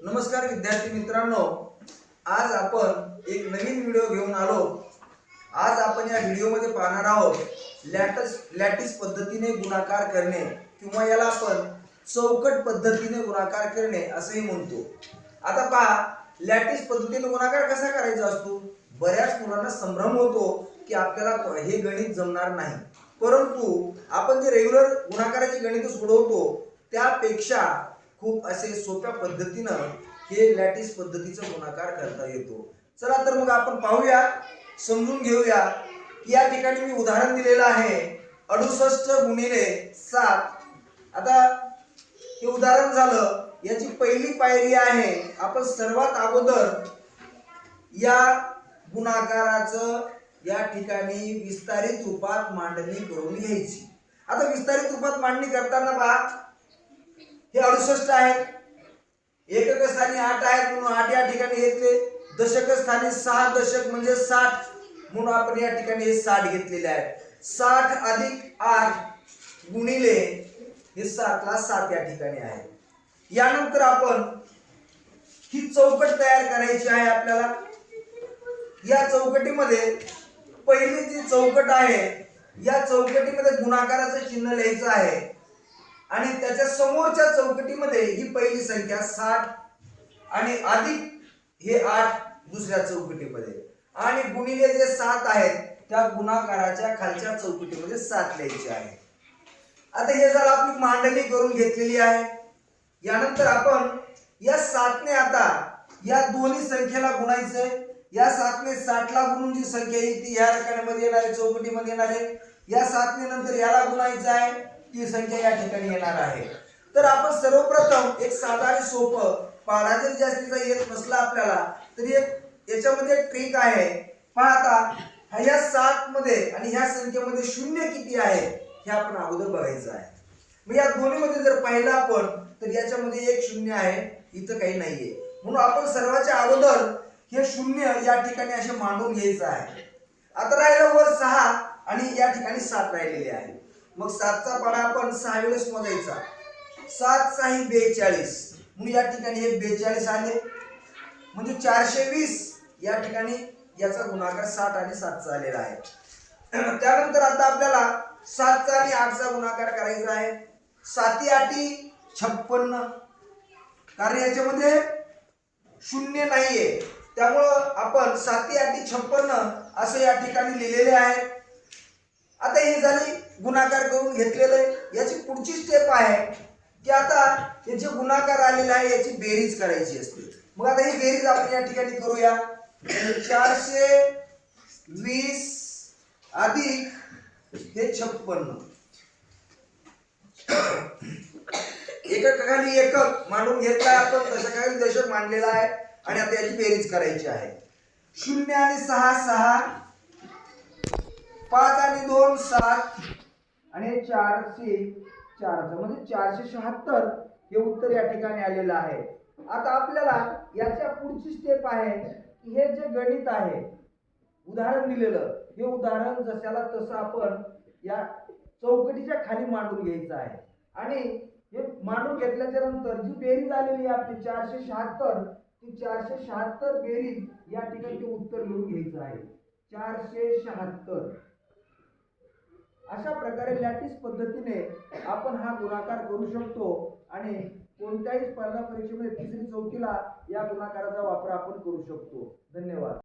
नमस्कार विद्यार्थी मित्रांनो, आज आपण एक नवीन व्हिडिओ घेऊन आलो। आज आपण या व्हिडिओमध्ये पाहणार आहोत लॅटिस पद्धतीने गुणाकार करणे किंवा याला आपण चौकट पद्धतीने गुणाकार करणे असेही म्हणतो। आता पहा, लॅटिस पद्धतीने गुणाकार कसा करायचा असतो। बऱ्याच मुलांना संभ्रम होतो की आपल्याला हे गणित जमणार नाही, परंतु आपण जे रेग्युलर गुणाकाराची गणित सोडवतो त्यापेक्षा खूप असे सोप्या पद्धतीने हे लॅटिस पद्धतीचा गुणाकार करता येतो। चला तर मग आपण पाहूया, समजून घेऊया। या ठिकाणी मी उदाहरण दिलेलं आहे 68 गुणिले 7। आता हे उदाहरण झालं, याची पहिली पायरी आहे आपण सर्वात अगोदर या गुणाकाराचं या ठिकाणी विस्तारित रूपात मांडणी करून घ्यायची। आता विस्तारित रूपात मांडणी करताना पहा, हे 68 आहेत, एकक स्थानी 8 आहेत म्हणून 8 या ठिकाणी घेतले। दशक स्थानी 6 दशक म्हणजे 60 म्हणून आपण या ठिकाणी हे 60 घेतलेले आहेत। 60 अधिक 8 गुणिले हे 7 ला 7 या ठिकाणी आहे। यानंतर आपण ही चौकट तयार करायची आहे आपल्याला। या चौकटीमध्ये पहिली जी चौकट आहे, या चौकटीमध्ये गुणाकाराचं चिन्ह लिहायचं आहे आणि त्याच्या समोरच्या चौकटीमध्ये ही पहिली संख्या 60 आणि अधिक हे 8 दुसऱ्या चौकटीमध्ये आणि गुणिले जे 7 आहेत त्या गुणाकाराच्या खालच्या चौकटीमध्ये 7 लिहायचे आहे। आता हे जर आपली मांडणी करून घेतलेली आहे। यानंतर आपण या 7 ने आता या दोन्ही संख्येला गुणायचे। या 7 ने 60 ला गुणून जी संख्या येईल ती या रकान्यामध्ये येणार आहे, चौकटीमध्ये येणार आहे। या 7 ने नंतर याला गुणायचं आहे, ती संख्या या ठिकाणी येणार आहे। तर आपण सर्वप्रथम एक साधा आणि सोपं, पाढा जर जास्तीचा येत नसला आपल्याला तरी एक याच्यामध्ये एक ट्रिक आहे। पहा, आता ह्या 7 मध्ये आणि ह्या संख्येमध्ये शून्य किती आहे हे आपण अगोदर बघायचं आहे। मग या दोन्हीमध्ये जर पाहिलं आपण तर याच्यामध्ये एक शून्य आहे, इथं काही नाहीये, म्हणून आपण सर्वाच्या अगोदर हे शून्य या ठिकाणी असे मांडून घ्यायचं आहे। आता राहिलं वर 6 आणि या ठिकाणी 7 राहिलेले आहे। मग 7 चा पाढा आपण 6 वेळेस मोजायचा। 7 6 42 म्हणून या ठिकाणी हे 42 आले, म्हणजे 420 या ठिकाणी याचा गुणाकार 60 आणि 7 चा आलेला आहे। त्यानंतर आता आपल्याला 7 चा आणि 8 चा गुणाकार करायचा आहे। 7 8 56, कारण याच्यामध्ये शून्य नाहीये, त्यामुळं आपण 7 8 56 असं या ठिकाणी लिहिलेले आहे। आता हे झाली गुणाकार करून घेतलेले। याची पुढची स्टेप आहे की आता हे जे गुणाकार आलेले आहे याची बेरीज करायची असते। मग आता ही बेरीज आपण या ठिकाणी करूया। 420 अधिक हे 56, एककाखाली एकक मांडून घेतला आपण, दशकाखाली दशक मांडलेला आहे आणि आता याची बेरीज करायची आहे। 0 आणि 6 6, 5 आणि 2 7 आणि 404 म्हणजे 476 हे उत्तर या ठिकाणी आलेलं आहे। आता आपल्याला याच्या पुढची स्टेप आहे की हे जे गणित आहे, उदाहरण दिलेलं, हे उदाहरण जशाला तसं आपण या चौकटीच्या खाली मांडून घ्यायचं आहे आणि हे मांडून घेतल्याच्या नंतर जी बेरीज आलेली आहे आपली 476, ती 476 बेरीज या ठिकाणी ते उत्तर लिहून घ्यायचं आहे। 476 अशा प्रकारे लॅटिस पद्धतीने आपण हा गुणाकार करू शकतो आणि कोणत्याही स्पर्धा परीक्षेमध्ये 3री 4थीला या गुणाकाराचा वापर आपण करू शकतो। धन्यवाद।